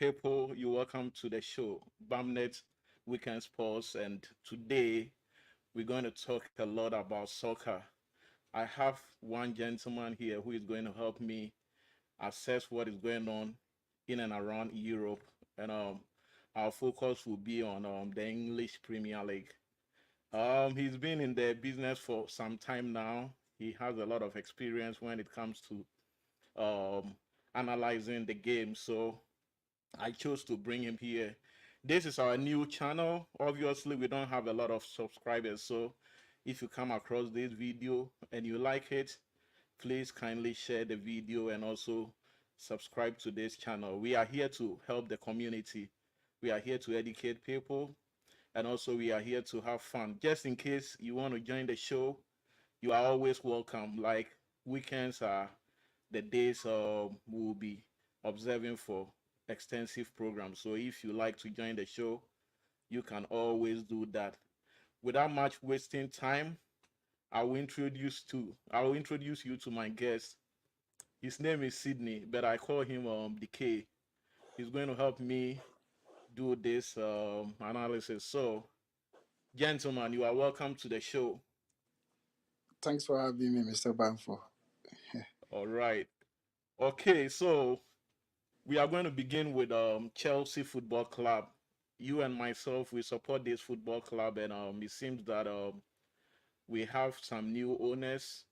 people. You're welcome to the show, BAMNet Weekend Sports. And today we're going to talk a lot about soccer. I have one gentleman here who is going to help me assess what is going on in and around Europe. And our focus will be on the English Premier League. He's been in the business for some time now. He has a lot of experience when it comes to analyzing the game. So I chose to bring him here. This is our new channel. Obviously, we don't have a lot of subscribers. So if you come across this video and you like it, please kindly share the video and also subscribe to this channel. We are here to help the community. We are here to educate people, and also we are here to have fun. Just in case you want to join the show, you are always welcome. Like weekends are the days we'll be observing for extensive programs. So if you like to join the show, you can always do that. Without much wasting time, I will introduce you to my guest. His name is Sydney, but I call him DK. He's going to help me do this analysis. So, gentlemen, you are welcome to the show. Thanks for having me, Mr. Banfo. All right. Okay, so we are going to begin with Chelsea Football Club. You and myself, we support this football club, and it seems that we have some new owners.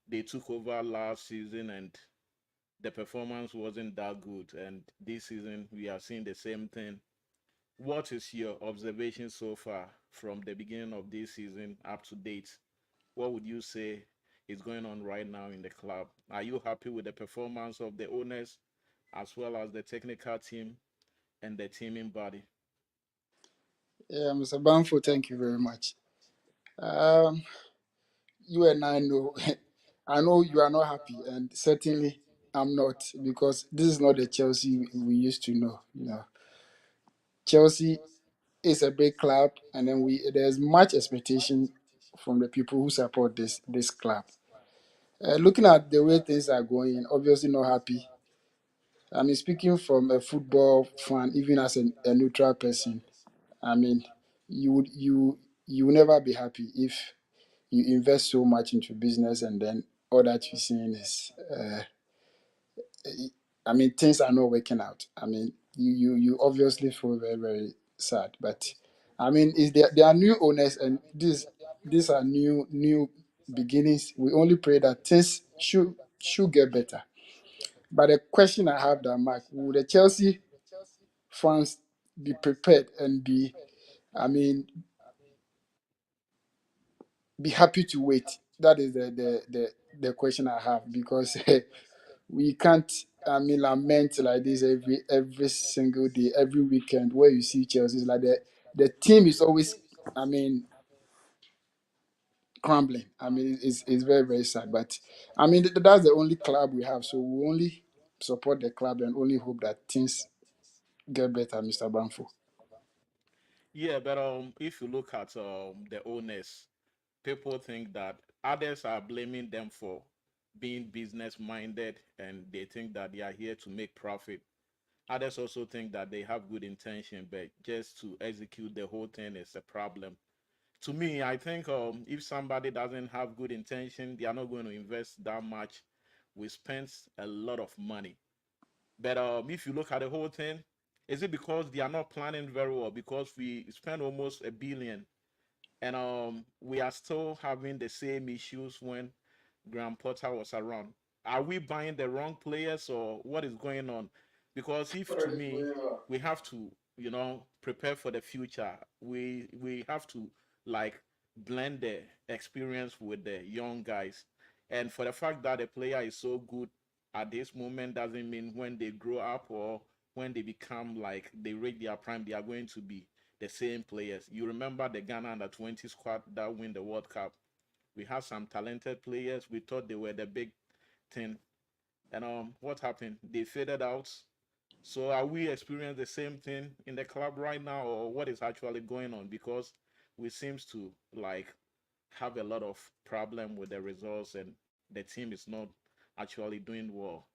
They took over last season, and the performance wasn't that good. And this season, we are seeing the same thing. What is your observation so far from the beginning of this season up to date? What would you say is going on right now in the club? Are you happy with the performance of the owners as well as the technical team and the teaming body? Yeah, Mr. Banfo, thank you very much. Um, you and I know, I know you are not happy, and certainly I'm not, because this is not the Chelsea we used to know. Chelsea is a big club, and then there's much expectation from the people who support this club. Looking at the way things are going, obviously not happy. I mean, speaking from a football fan, even as a neutral person, I mean, you will never be happy if you invest so much into business and then all that you're seeing is, I mean, things are not working out. I mean, you obviously feel very very sad, but I mean, is there are new owners, and these are new beginnings. We only pray that things should get better. But the question I have, that Mark, will the Chelsea fans be prepared and be, I mean, be happy to wait? That is the question I have, because we can't, I mean, lament like this every single day, every weekend, where you see Chelsea. It's like the team is always, I mean, crumbling. I mean, it's very very sad. But I mean, that's the only club we have, so we only support the club and only hope that things get better, Mr. Banfo. Yeah, but if you look at the owners, people think that others are blaming them for being business minded and they think that they are here to make profit. Others also think that they have good intention, but just to execute the whole thing is a problem. To me, I think if somebody doesn't have good intention, they are not going to invest that much. We spent a lot of money. But if you look at the whole thing, is it because they are not planning very well? Because we spent almost a billion, and we are still having the same issues when Graham Potter was around. Are we buying the wrong players, or what is going on? Because if to me, we have to, prepare for the future. We have to like blend the experience with the young guys. And for the fact that the player is so good at this moment doesn't mean when they grow up or when they become like they reach their prime, they are going to be the same players. You remember the Ghana under 20 squad that win the World Cup? We had some talented players. We thought they were the big thing. And what happened? They faded out. So are we experiencing the same thing in the club right now, or what is actually going on? Because we seems to like have a lot of problem with the results, and the team is not actually doing well.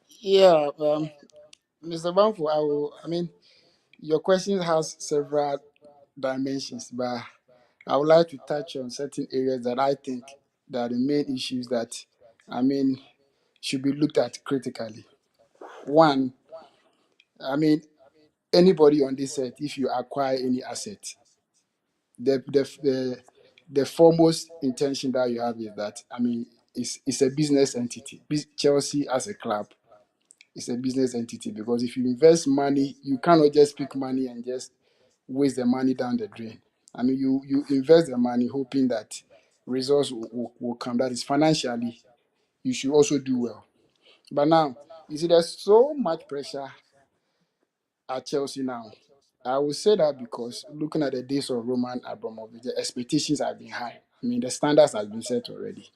Yeah, Mr. Banfu, I mean, your question has several dimensions, but I would like to touch on certain areas that I think that are the main issues that, I mean, should be looked at critically. One, I mean, anybody on this set, if you acquire any asset, the the the, the foremost intention that you have is that, I mean, it's a business entity. Chelsea as a club is a business entity, because if you invest money, you cannot just pick money and just waste the money down the drain. I mean, you invest the money hoping that results will come. That is, financially, you should also do well. But now, you see, there's so much pressure at Chelsea now. I will say that because looking at the days of Roman Abramovich, the expectations have been high. I mean, the standards have been set already.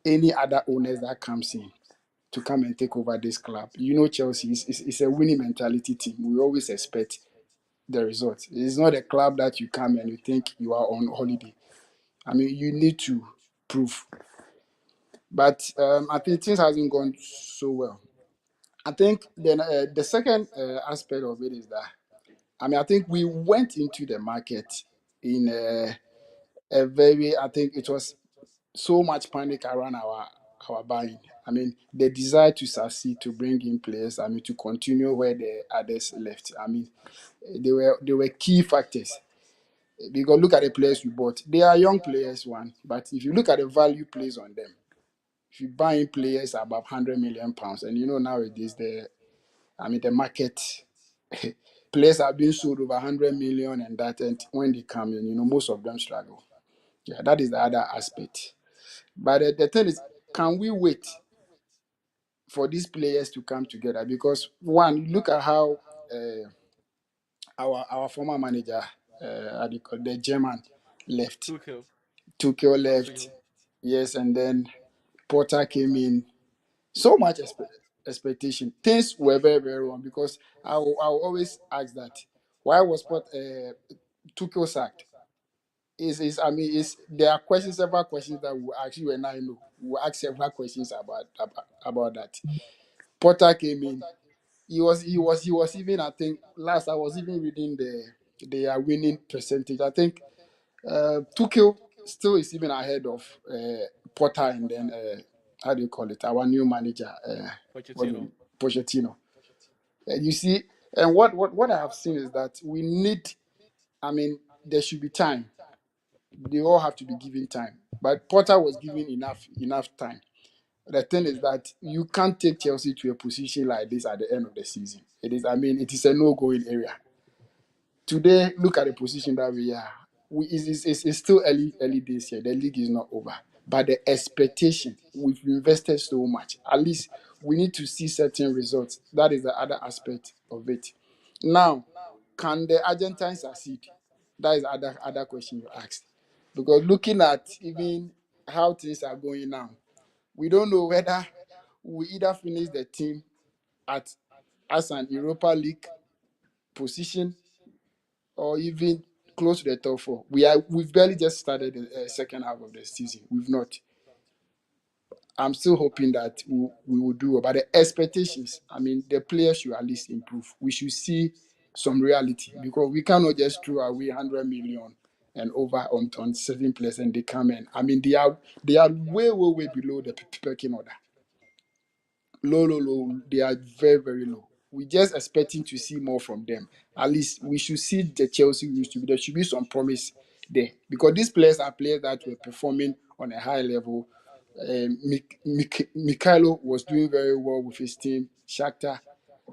Any other owners that comes in to come and take over this club, Chelsea is a winning mentality team. We always expect the results. It's not a club that you come and you think you are on holiday. I mean, you need to prove. But I think things hasn't gone so well. I think then the second aspect of it is that, I mean, I think we went into the market in a very, I think it was so much panic around our buying. I mean, the desire to succeed, to bring in players, I mean, to continue where the others left. I mean, they were key factors. Because look at the players we bought. They are young players, one, but if you look at the value placed on them, if you buy in players above £100 million, and nowadays the market players are being sold over 100 million and that, and when they come in, most of them struggle. Yeah, that is the other aspect. But the thing is, can we wait for these players to come together? Because one, look at how uh, our former manager, how do you call it, the German, left. Tuchel. Tuchel left, Tuchel. yes, and then Porter came in. So much expectation. Things were very, very wrong, because I will always ask that, why was Tuchel sacked? I mean, there are questions, several questions that we will ask you, and I know we will ask several questions about that. Porter came in. He was even, I think, last I was even reading their winning percentage. I think Tuchel still is even ahead of Porter, and then how do you call it? Our new manager, what do Pochettino. you, Pochettino. You see, and what I have seen is that we need. I mean, there should be time. They all have to be given time. But Porter was given enough time. The thing is Yeah. that you can't take Chelsea to a position like this at the end of the season. It is. I mean, it is a no-going area. Today, look at the position that we are. It's still early days here. The league is not over. But the expectation, we've invested so much. At least we need to see certain results. That is the other aspect of it. Now, can the Argentines succeed? That is the other question you asked. Because looking at even how things are going now, we don't know whether we either finish the team at as an Europa League position, or even close to the top four. We've barely just started the second half of the season. We've not. I'm still hoping that we will do well. But the expectations, I mean, the players should at least improve. We should see some reality, because we cannot just throw away 100 million and over on certain players and they come in. I mean, they are way, way, way below the pecking order. Low, low, low. They are very, very low. We're just expecting to see more from them. At least we should see the Chelsea we used to be. There should be some promise there, because these players are players that were performing on a high level. Mikhailo was doing very well with his team, Shakhtar.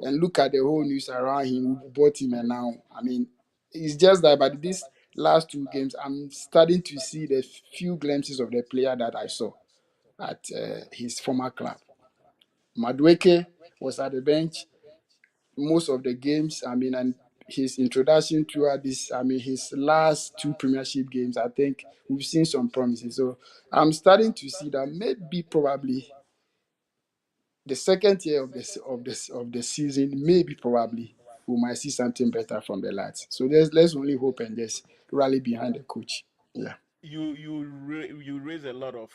And look at the whole news around him. We bought him, and now, I mean, it's just that. But these last two games, I'm starting to see the few glimpses of the player that I saw at his former club. Madueke was at the bench most of the games. I mean, and his introduction throughout this, I mean, his last two Premiership games, I think we've seen some promises. So I'm starting to see that maybe probably the second year of the season, maybe probably we might see something better from the lads. So let's only hope and just rally behind the coach. Yeah. You raise a lot of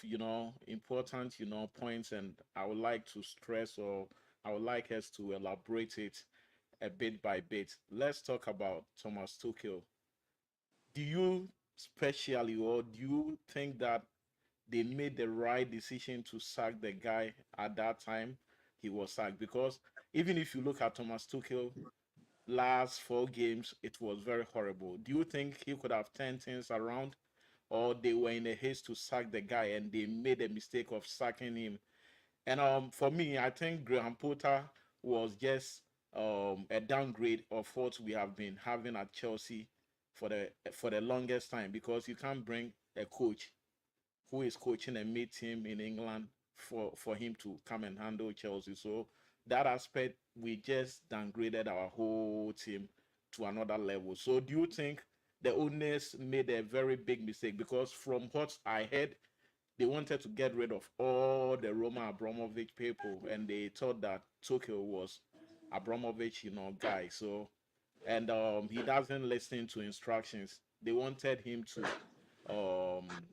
important points, and I would like to stress or I would like us to elaborate it a bit by bit. Let's talk about Thomas Tuchel. Do you specially, or do you think that they made the right decision to sack the guy at that time he was sacked? Because even if you look at Thomas Tuchel last 4 games, it was very horrible. Do you think he could have turned things around, or they were in a haste to sack the guy and they made a mistake of sacking him? And for me, I think Graham Potter was just a downgrade of what we have been having at Chelsea for the longest time, because you can't bring a coach who is coaching a mid team in England for him to come and handle Chelsea. So that aspect, we just downgraded our whole team to another level. So do you think the owners made a very big mistake? Because from what I heard, they wanted to get rid of all the Roman Abramovich people, and they thought that Tokyo was Abramovich, guy. So, and he doesn't listen to instructions. They wanted him to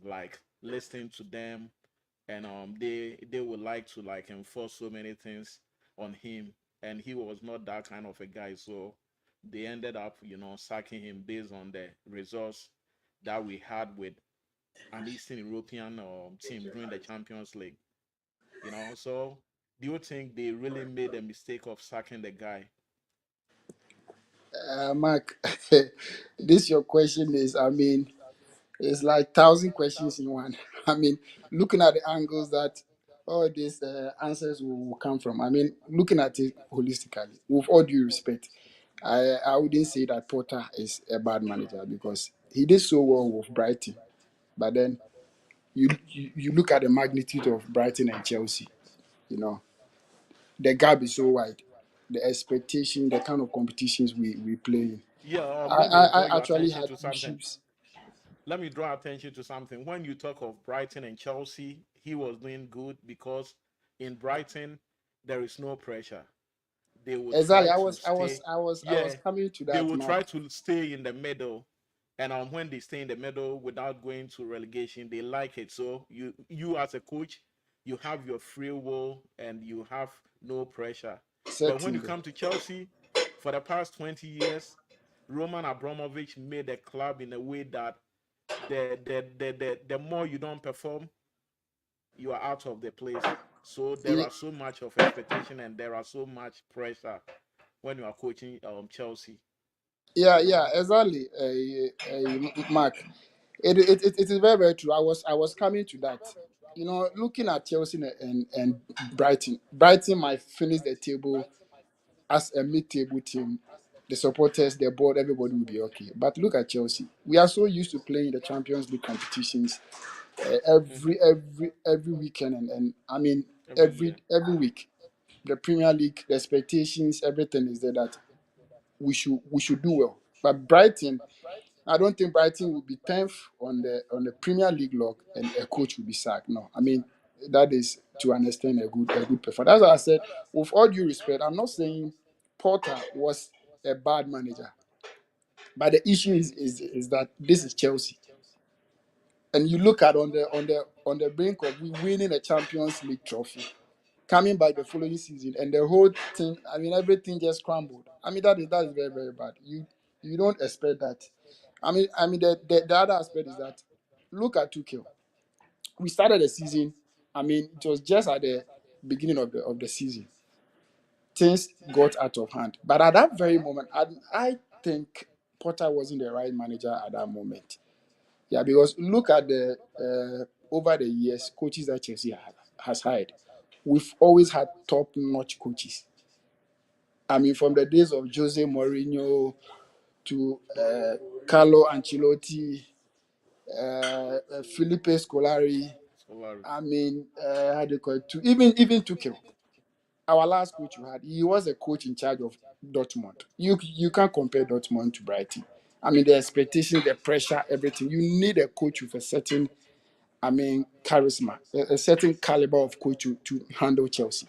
like listen to them, and they would like to like enforce so many things on him, and he was not that kind of a guy. So they ended up, sacking him based on the results that we had with an Eastern European team during the Champions League. So do you think they really made a mistake of sacking the guy? Mark, this your question is, I mean, it's like thousand questions in one. I mean, looking at the angles that all these answers will come from. I mean, looking at it holistically, with all due respect, I wouldn't say that Potter is a bad manager because he did so well with Brighton. But then you look at the magnitude of Brighton and Chelsea, you know, the gap is so wide. The expectation, the kind of competitions we play in. Yeah, I, let me draw I your actually attention had to something. issues. Let me draw attention to something. When you talk of Brighton and Chelsea, he was doing good because in Brighton there is no pressure. They will Exactly. try I to was I stay. was I was I was Yeah, coming to they that, will try Mark. to stay in the middle, and when they stay in the middle without going to relegation, they like it. So you as a coach, you have your free will and you have no pressure. But when you Certainly. come to Chelsea, for the past 20 years, Roman Abramovich made the club in a way that the more you don't perform, you are out of the place. So there are Ye- so much of expectation and there are so much pressure when you are coaching Chelsea. Yeah, yeah, exactly. Mark, it is very very true. I was coming to that. Looking at Chelsea and Brighton. Brighton might finish the table as a mid-table team. The supporters, the board, everybody will be okay. But look at Chelsea. We are so used to playing the Champions League competitions Hmm. every weekend, and I mean Every every year. every week. The Premier League, the expectations, everything is there that we should do well. But Brighton, I don't think Brighton will be 10th on the Premier League log and a coach will be sacked. No, I mean that is to understand a good performance. That's why I said, with all due respect, I'm not saying Potter was a bad manager, but the issue is that this is Chelsea, and you look at on the brink of winning a Champions League trophy, coming back the following season, and the whole thing. I mean, everything just crumbled. I mean, that is very very bad. You don't expect that. I mean, the other aspect is that look at Tuchel. We started the season. I mean, it was just at the beginning of the season. Things got out of hand. But at that very moment, I think Potter wasn't the right manager at that moment. Yeah, because look at the over the years, coaches that Chelsea has hired. We've always had top-notch coaches. I mean, from the days of Jose Mourinho to Carlo Ancelotti, Felipe Scolari. Solari. I mean, how do you call it? Even Tuchel, our last coach we had, he was a coach in charge of Dortmund. You can't compare Dortmund to Brighton. I mean, the expectations, the pressure, everything. You need a coach with a certain, I mean, charisma, a certain caliber of coach to handle Chelsea.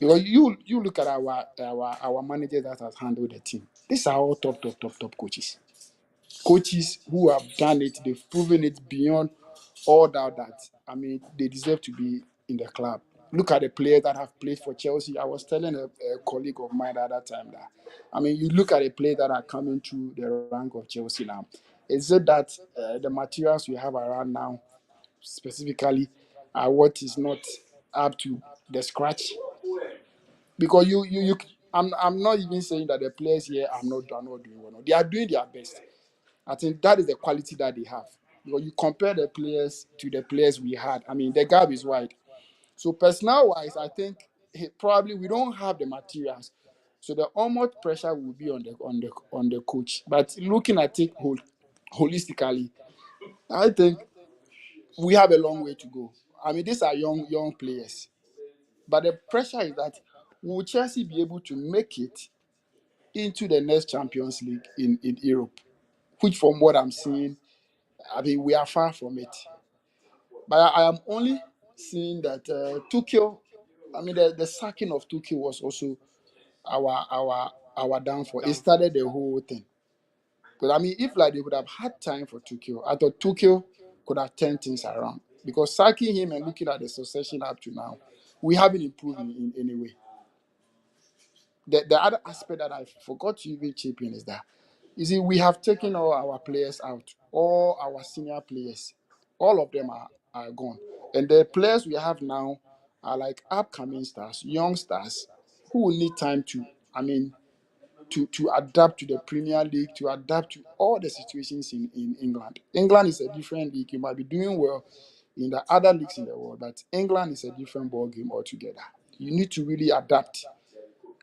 Because you look at our manager that has handled the team. These are all top coaches. Coaches who have done it, they've proven it beyond all doubt that I mean they deserve to be in the club. Look at the players that have played for Chelsea. I was telling a colleague of mine at that time that, I mean, you look at the players that are coming through the rank of Chelsea now. Is it that the materials we have around now, specifically, are what is not up to the scratch? Because I'm not even saying that the players here are not doing well. No. They are doing their best. I think that is the quality that they have. Because you compare the players to the players we had. I mean, the gap is wide. So personnel wise, I think probably we don't have the materials. So the almost pressure will be on the coach. But looking at it holistically, I think we have a long way to go. I mean, these are young players. But the pressure is that will Chelsea be able to make it into the next Champions League in Europe? Which from what I'm seeing, I mean we are far from it. But I am only seeing that Tuchel, I mean the sacking of Tuchel was also our downfall. It Downfall. started the whole thing. Because I mean, if like they would have had time for Tuchel, I thought Tuchel could have turned things around. Because sacking him and looking at the succession up to now, we haven't improved in any way. The other aspect that I forgot to even chip in is that you see we have taken all our players out, all our senior players, all of them are gone, and the players we have now are like upcoming stars, young stars who will need time to, I mean, to adapt to the Premier League, to adapt to all the situations in England. England is a different league. You might be doing well in the other leagues in the world, but England is a different ball game altogether. You need to really adapt.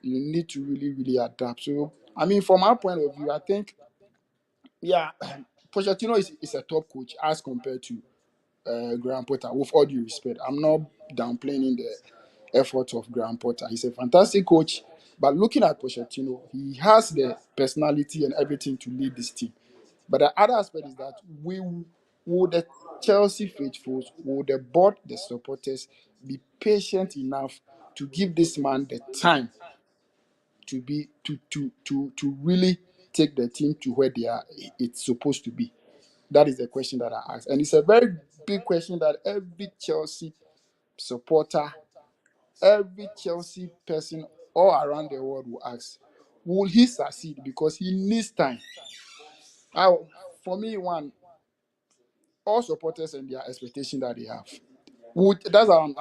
You need to really adapt. So, I mean, from our point of view, I think, yeah, Pochettino is a top coach as compared to Graham Potter. With all due respect, I'm not downplaying the efforts of Graham Potter. He's a fantastic coach, but looking at Pochettino, he has the personality and everything to lead this team. But the other aspect is that we will the Chelsea faithfuls, will the board, the supporters, be patient enough to give this man the time to be to really take the team to where they are it's supposed to be? That is the question that I ask, and it's a very big question that every Chelsea supporter, every Chelsea person all around the world will ask. Will he succeed? Because he needs time. I, for me, one, all supporters and their expectation that they have. Would that's how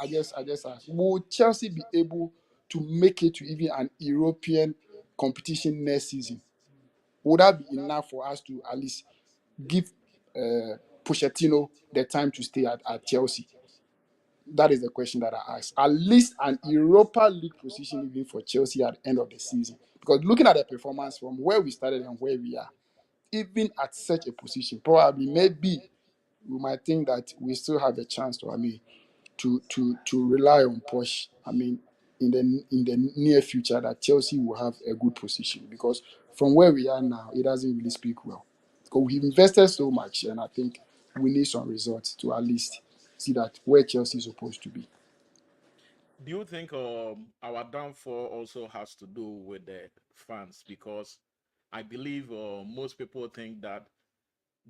I guess ask. Would Chelsea be able to make it to even an European competition next season? Would that be enough for us to at least give Pochettino the time to stay at Chelsea? That is the question that I ask. At least an Europa League position even for Chelsea at the end of the season. Because looking at the performance from where we started and where we are, even at such a position, probably maybe we might think that we still have a chance to, I mean, to rely on Posh. I mean, in the near future, that Chelsea will have a good position because from where we are now, it doesn't really speak well. Because we've invested so much, and I think we need some results to at least see that where Chelsea is supposed to be. Do you think our downfall also has to do with the fans? Because I believe most people think that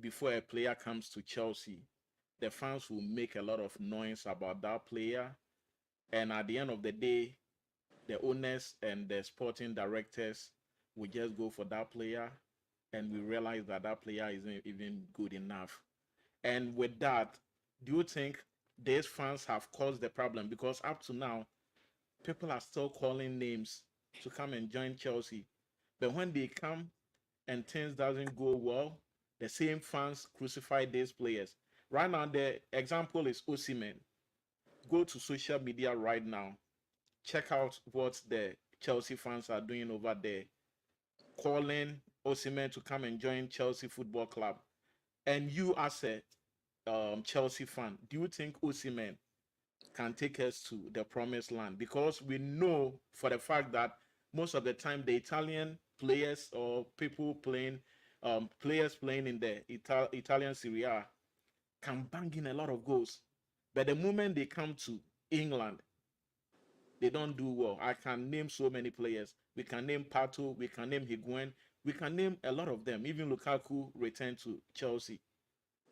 before a player comes to Chelsea, the fans will make a lot of noise about that player, and at the end of the day, the owners and the sporting directors will just go for that player, and we realize that that player isn't even good enough. And with that, do you think these fans have caused the problem? Because up to now, people are still calling names to come and join Chelsea. But when they come and things doesn't go well, the same fans crucify these players. Right now, the example is Osimhen. Go to social media right now. Check out what the Chelsea fans are doing over there, calling Osimhen to come and join Chelsea Football Club. And you, as a Chelsea fan, do you think Osimhen can take us to the promised land? Because we know for the fact that most of the time the Italian players or people playing, players playing in the Italian Serie A can bang in a lot of goals, but the moment they come to England, they don't do well. I can name so many players. We can name Pato, we can name Higuain, we can name a lot of them. Even Lukaku returned to Chelsea,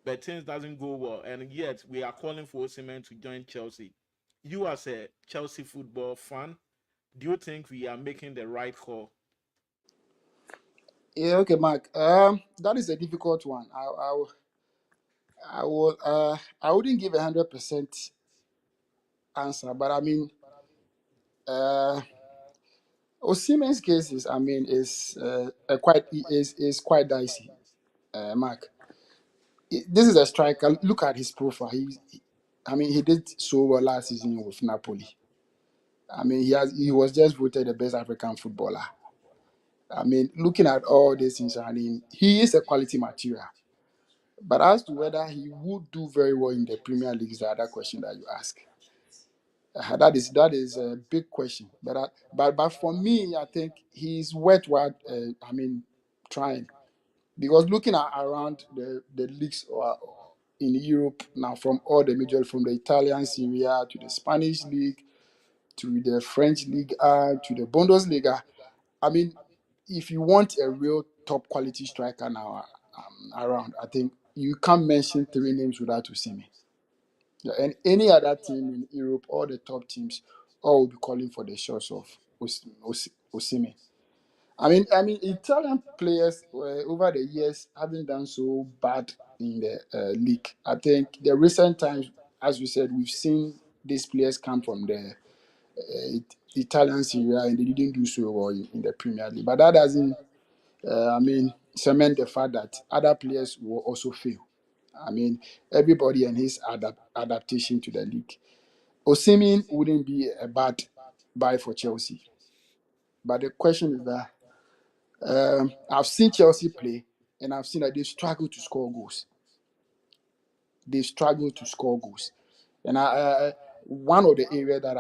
but things doesn't go well, and yet we are calling for Osimhen to join Chelsea. You as a Chelsea football fan, do you think we are making the right call? Yeah, okay, Mark. That is a difficult one. I wouldn't give 100% answer, but I mean, uh, Osimhen's case is, I mean, is quite is quite dicey. Mark, this is a striker. Look at his profile. I mean, he did so well last season with Napoli. I mean, he was just voted the best African footballer. I mean, looking at all these things, I mean, he is a quality material. But as to whether he would do very well in the Premier League is the other question that you ask. That is a big question. But for me, I think he's worthwhile. I mean, trying because looking at around the leagues in Europe now, from all the major, from the Italian Serie A to the Spanish league to the French league to the Bundesliga. I mean, if you want a real top quality striker now around, I think you can't mention three names without Osimhen. Yeah, and any other team in Europe, all the top teams, all will be calling for the shots of Osimhen. I mean, Italian players over the years haven't done so bad in the league. I think the recent times, as we said, we've seen these players come from the Italian Serie A and they didn't do so well in the Premier League. But that doesn't, I mean, cement the fact that other players will also fail. I mean, everybody and his adaptation to the league. Osimhen wouldn't be a bad buy for Chelsea. But the question is that I've seen Chelsea play and I've seen that they struggle to score goals. They struggle to score goals. And one of the areas that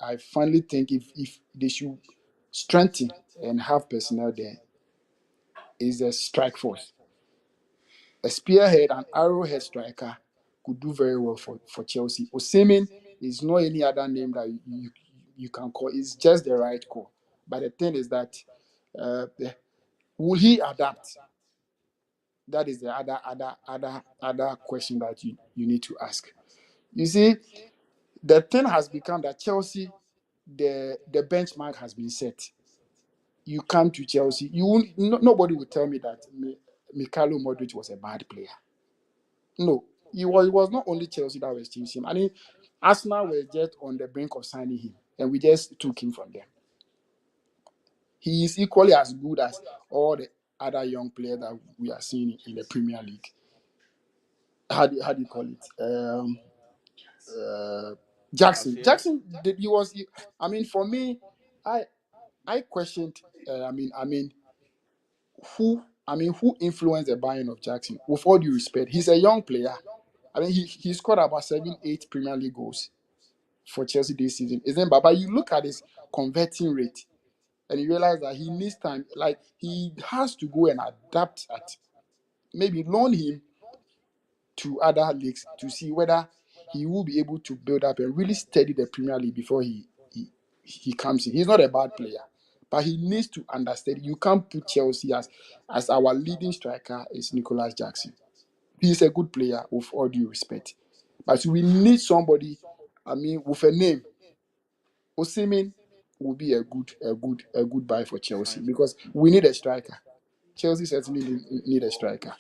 I finally think if they should strengthen and have personnel there is the strike force. A spearhead and arrowhead striker could do very well for Chelsea. Osimhen is not any other name that you can call. It's just the right call. But the thing is that uh, will he adapt? That is the other question that you need to ask. You see, the thing has become that Chelsea, the benchmark has been set. You come to Chelsea, you won't, nobody will tell me that Mikhailo Modric was a bad player. No, it was not only Chelsea that was chasing him. I mean, Arsenal were just on the brink of signing him, and we just took him from them. He is equally as good as all the other young players that we are seeing in the Premier League. How do you call it? Uh, Jackson. Cassier? Jackson. He was. I mean, for me, I I questioned. I mean, who influenced the buying of Jackson? With all due respect, he's a young player. I mean, he scored about 7, 8 Premier League goals for Chelsea this season, isn't it? But you look at his converting rate and you realize that he needs time. Like he has to go and adapt at maybe loan him to other leagues to see whether he will be able to build up and really steady the Premier League before he comes in. He's not a bad player, but he needs to understand. You can't put Chelsea as our leading striker is Nicholas Jackson. He's a good player with all due respect, but we need somebody. I mean, with a name, Osimhen will be a good buy for Chelsea Fine. because we need a striker. Chelsea certainly need a striker.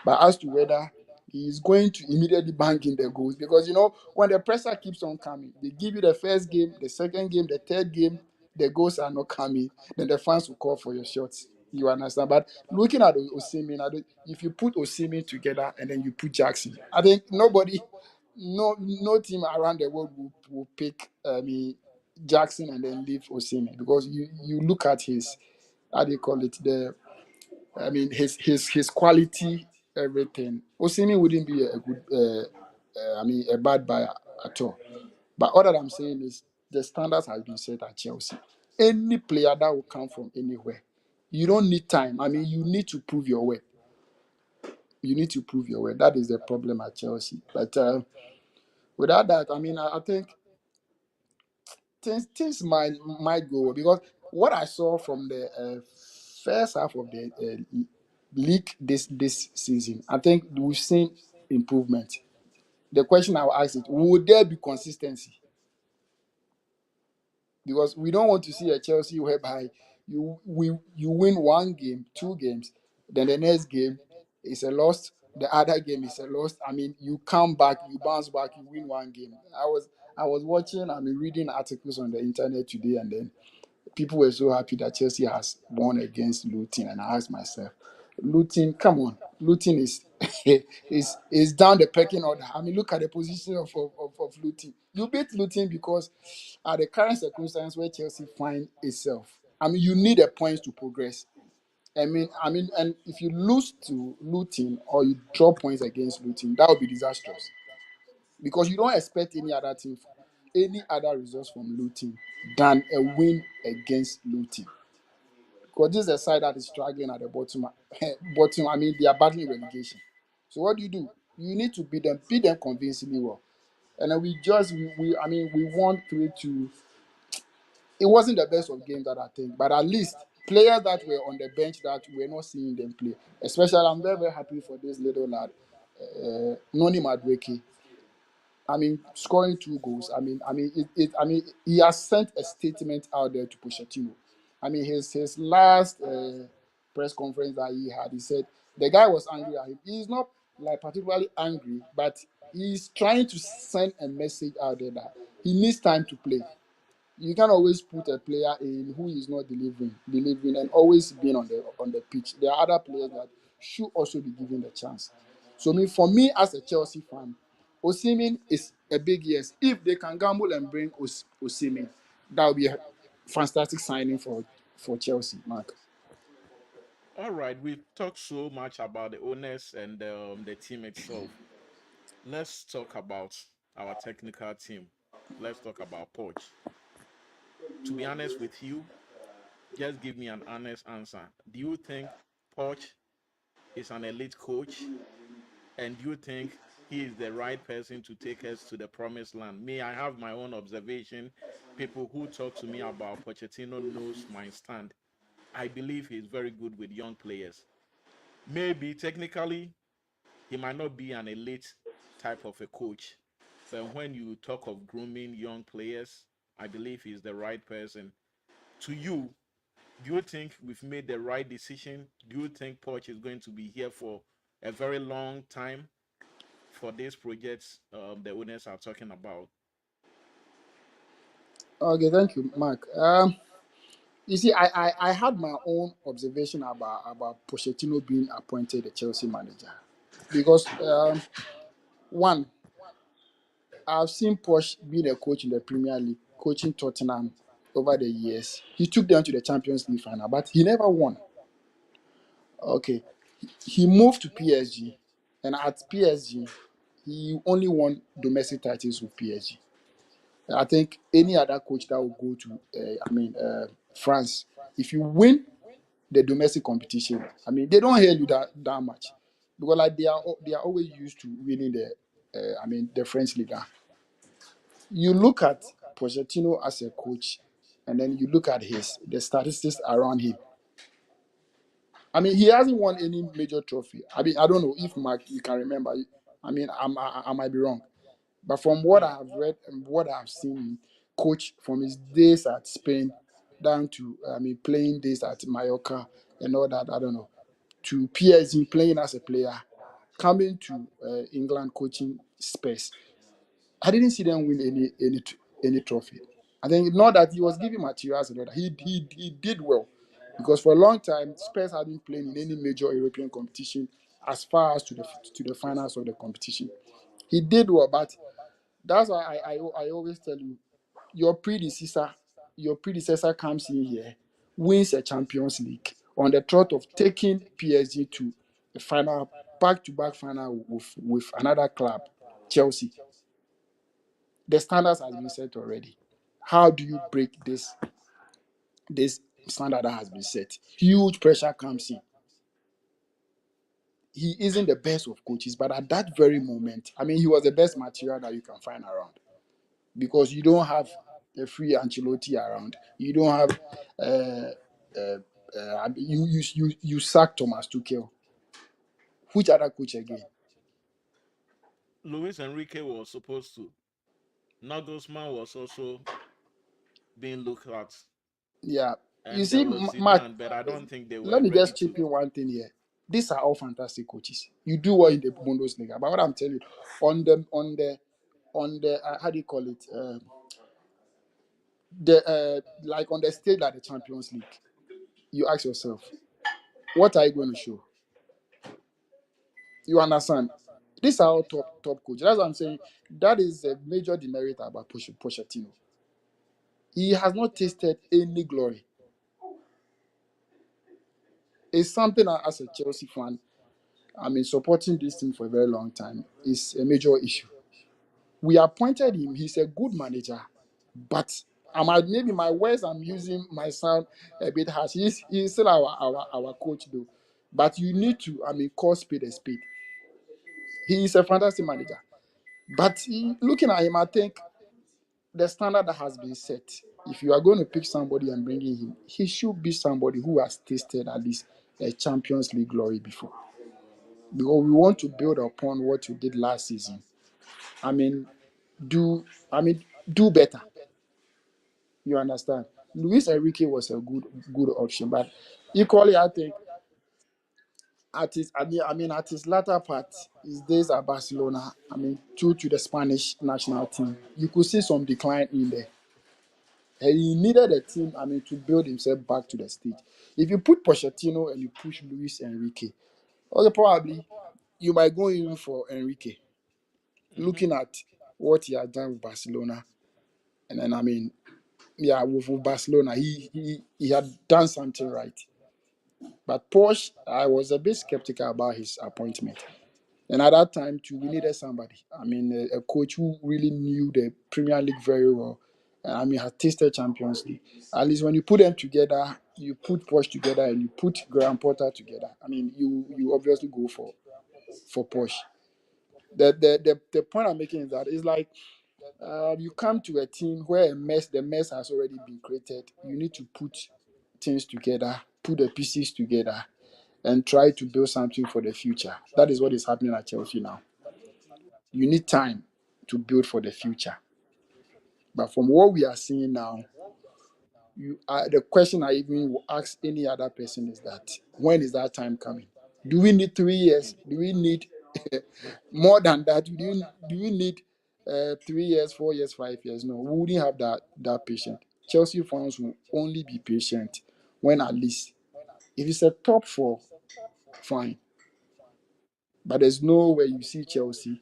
But as to whether he is going to immediately bank in the goals, because when the pressure keeps on coming, they give you the first game, the second game, the third game, the goals are not coming, then the fans will call for your shots. You understand? But looking at Osimhen, if you put Osimhen together and then you put Jackson, I think no team around the world will pick Jackson and then leave Osimhen because you look at his how do you call it his quality, everything. Osimi wouldn't be a good, a bad buyer at all. But all that I'm saying is the standards has been set at Chelsea. Any player that will come from anywhere, you don't need time. I mean, you need to prove your worth. You need to prove your worth. That is the problem at Chelsea. But without that, I mean, I think things might go well because what I saw from the first half of the league this season, I think we've seen improvement. The question I'll ask is, would there be consistency? Because we don't want to see a Chelsea whereby you win one game, two games, then the next game is a loss, the other game is a loss. I mean, you come back, you bounce back, you win one game. I was watching, I mean, reading articles on the internet today, and then people were so happy that Chelsea has won against Luton, and I asked myself, Luton, come on, Luton is is down the pecking order. I mean, look at the position of Luton. You beat Luton because at the current circumstance where Chelsea find itself, I mean, you need a points to progress. I mean, and if you lose to Luton or you draw points against Luton, that would be disastrous because you don't expect any other team, any other results from Luton than a win against Luton. Because this is a side that is struggling at the bottom. Bottom, I mean, they are battling relegation. So what do? You need to beat them convincingly well. And then I mean, we won 3-2. It wasn't the best of games that I think, but at least players that were on the bench that we're not seeing them play. Especially, I'm very, very happy for this little lad, Noni Madweke. I mean, scoring two goals. I mean, he has sent a statement out there to Pochettino. I mean, his last press conference that he had, he said the guy was angry at him. He's not like particularly angry, but he's trying to send a message out there that he needs time to play. You can't always put a player in who is not delivering, and always being on the pitch. There are other players that should also be given the chance. So, for me as a Chelsea fan, Osimhen is a big yes. If they can gamble and bring Osimhen, that would be a fantastic signing for Chelsea, Mark. All right, we've talked so much about the owners and the team itself. Let's talk about our technical team. Let's talk about Poch. To be honest with you, just give me an honest answer. Do you think Poch is an elite coach? And do you think he is the right person to take us to the promised land? Me, I have my own observation. People who talk to me about Pochettino knows my stand. I believe he's very good with young players. Maybe technically he might not be an elite type of a coach, but when you talk of grooming young players, I believe he's the right person. To you, do you think we've made the right decision? Do you think Poch is going to be here for a very long time for these projects the owners are talking about? Okay, thank you, Mark. You see, I had my own observation about Pochettino being appointed the Chelsea manager because one, I've seen Poch being a coach in the Premier League, coaching Tottenham over the years. He took them to the Champions League final, but he never won. Okay, he moved to PSG, and at PSG, he only won domestic titles with PSG. I think any other coach that will go to, France, if you win the domestic competition, I mean, they don't hail you that much because like they are always used to winning the French League. You look at Pochettino as a coach, and then you look at the statistics around him. I mean, he hasn't won any major trophy. I mean, I don't know if Mark you can remember. I mean, I might be wrong, but from what Yeah. I have read and what I've seen, coach from his days at Spain down to playing days at Mallorca and all that. I don't know to PSG playing as a player, coming to England coaching Spurs. I didn't see them win any trophy. I think not that he was giving materials and all that. He did well because for a long time Spurs hadn't played in any major European competition as far as to the finals of the competition. He did well, but that's why I always tell you your predecessor your predecessor comes in here, wins a Champions League on the trot of taking PSG to the final, back to back final with another club, Chelsea. The standards has been set already. How do you break this standard that has been set? Huge pressure comes in. He isn't the best of coaches, but at that very moment, I mean, he was the best material that you can find around because you don't have a free Ancelotti around. You don't have you sack Thomas Tuchel. Which other coach again? Luis Enrique was supposed to. Nagelsmann was also being looked at, Yeah. You and there see, was Mark, Zidane, but I don't think they let were me ready just to. chip in one thing here. These are all fantastic coaches. You do well in the Bundesliga, but what I'm telling you, on the how do you call it? The like on the stage like the Champions League, you ask yourself, what are you going to show? You understand? These are all top coaches. That's what I'm saying. That is a major demerit about Pochettino. He has not tasted any glory. It's something as a Chelsea fan, I mean, supporting this team for a very long time is a major issue. We appointed him. He's a good manager, but maybe my words I'm using might sound a bit harsh. He's still our coach though. But you need to, I mean, call speed a speed. He is a fantastic manager. But looking at him, I think the standard that has been set. If you are going to pick somebody and bring in him, he should be somebody who has tasted at least a Champions League glory before. Because we want to build upon what you did last season. I mean, do I mean do better. You understand? Luis Enrique was a good option, but equally, I think at his latter part, his days at Barcelona. I mean, due to the Spanish national team, you could see some decline in there. And he needed a team, I mean, to build himself back to the stage. If you put Pochettino and you push Luis Enrique, okay, probably you might go in for Enrique, Hmm. looking at what he has done with Barcelona. And then, I mean, yeah, with Barcelona, he had done something right. But Porsche, I was a bit skeptical about his appointment. And at that time, too, we needed somebody. I mean, a coach who really knew the Premier League very well. I mean, had tasted Champions League. At least when you put them together, you put Porsche together and you put Graham Potter together. I mean, you obviously go for Porsche. The point I'm making is that it's like you come to a team where the mess has already been created. You need to put things together, put the pieces together, and try to build something for the future. That is what is happening at Chelsea now. You need time to build for the future. But from what we are seeing now, the question I even will ask any other person is that when is that time coming? Do we need 3 years? Do we need more than that? Do we need 3 years, 4 years, 5 years? No, we wouldn't have that patient. Chelsea fans will only be patient when at least if it's a top four, fine. But there's no way you see Chelsea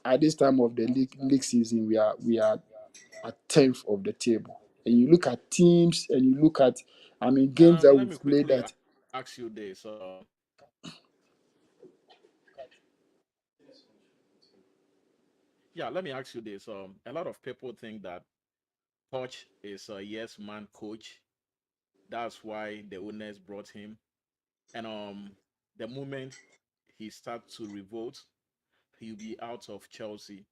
at this time of the league season. We are at 10th of the table. And you look at teams and you look at, I mean, games that Let me we've played quickly that. ask you this. Yeah, let me ask you this. A lot of people think that Poch is a yes man coach. That's why the owners brought him. And the moment he starts to revolt, he'll be out of Chelsea.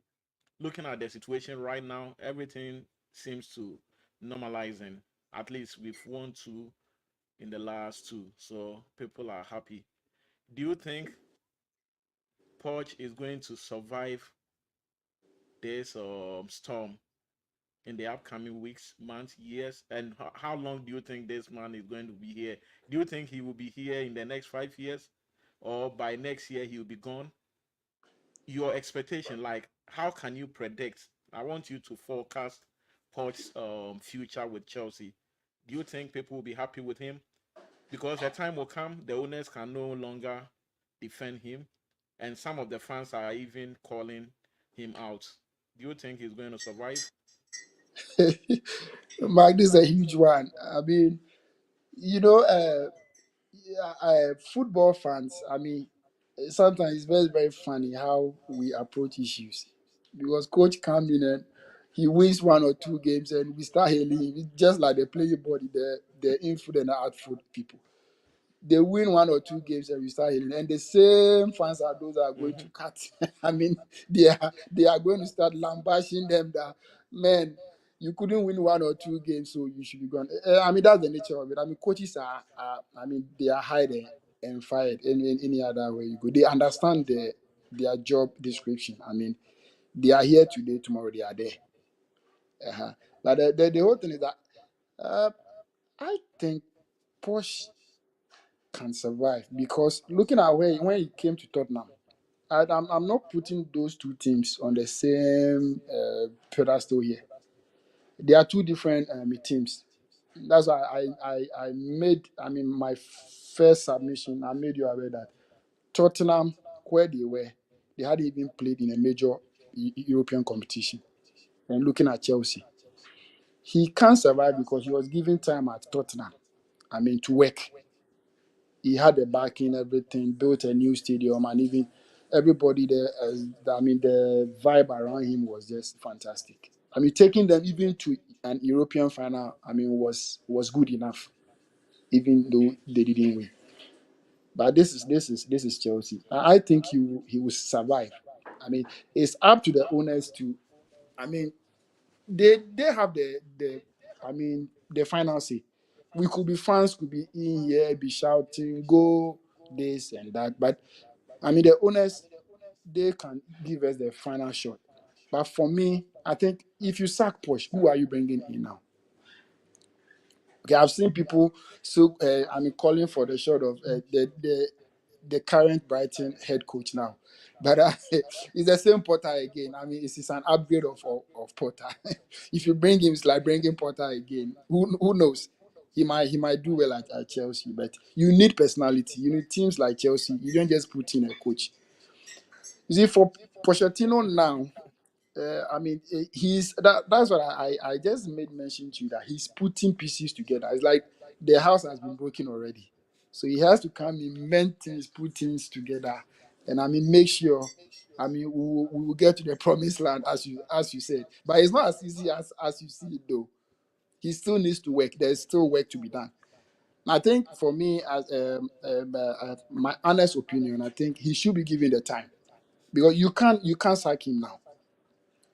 Looking at the situation right now, everything seems to normalizing. At least we've won two in the last two, so people are happy. Do you think Poch is going to survive this storm in the upcoming weeks, months, years? And how long do you think this man is going to be here? Do you think he will be here in the next 5 years, or by next year he will be gone? Your expectation, like how can you predict? I want you to forecast Poch's future with Chelsea. Do you think people will be happy with him? Because a time will come, the owners can no longer defend him, and some of the fans are even calling him out. Do you think he's going to survive? Mark, this is a huge one. I mean, you know, yeah, football fans, I mean, sometimes it's very, very funny how we approach issues. Because coach comes in and he wins 1 or 2 games and we start hailing him. It's just like the player body, the in-food and out-food people. They win 1 or 2 games and we start hitting. And the same fans are those that are going to Hmm. cut. I mean, they are going to start lambashing them that man, you couldn't win 1 or 2 games, so you should be gone. I mean, that's the nature of it. I mean, coaches I mean, they are hired and fired in any other way you go. They understand their job description. I mean, they are here today, tomorrow they are there. Uh-huh. But the whole thing is that uh, I think Posh can survive because looking at where when he came to Tottenham, I'm not putting those two teams on the same pedestal here. They are two different teams. That's why I made, I mean, my first submission, I made you aware that Tottenham, where they were, they hadn't even played in a major European competition. And looking at Chelsea, he can't survive because he was given time at Tottenham. I mean, to work. He had the backing, everything, built a new stadium, and even everybody there. I mean, the vibe around him was just fantastic. I mean, taking them even to an European final, I mean, was good enough, even though they didn't win. But this is Chelsea. I think he will survive. I mean, it's up to the owners to. I mean, they have the I mean the final say. We could be fans, could be in here, be shouting, go this and that. But I mean the owners, they can give us the final shot. But for me, I think if you sack Posh, who are you bringing in now? Okay, I've seen people so I mean calling for the shot of the current Brighton head coach now, but it's the same Potter again. I mean, it's an upgrade of Potter. If you bring him, it's like bringing Potter again. Who knows? He might do well at Chelsea, but you need personality. You need teams like Chelsea. You don't just put in a coach. You see, for Pochettino now, I mean, that's what I just made mention to you that he's putting pieces together. It's like the house has been broken already, so he has to come in, mend things, put things together, and I mean, make sure. I mean, we will get to the promised land as you said, but it's not as easy as you see it though. He still needs to work. There's still work to be done. I think for me, as my honest opinion, I think he should be given the time because you can't sack him now.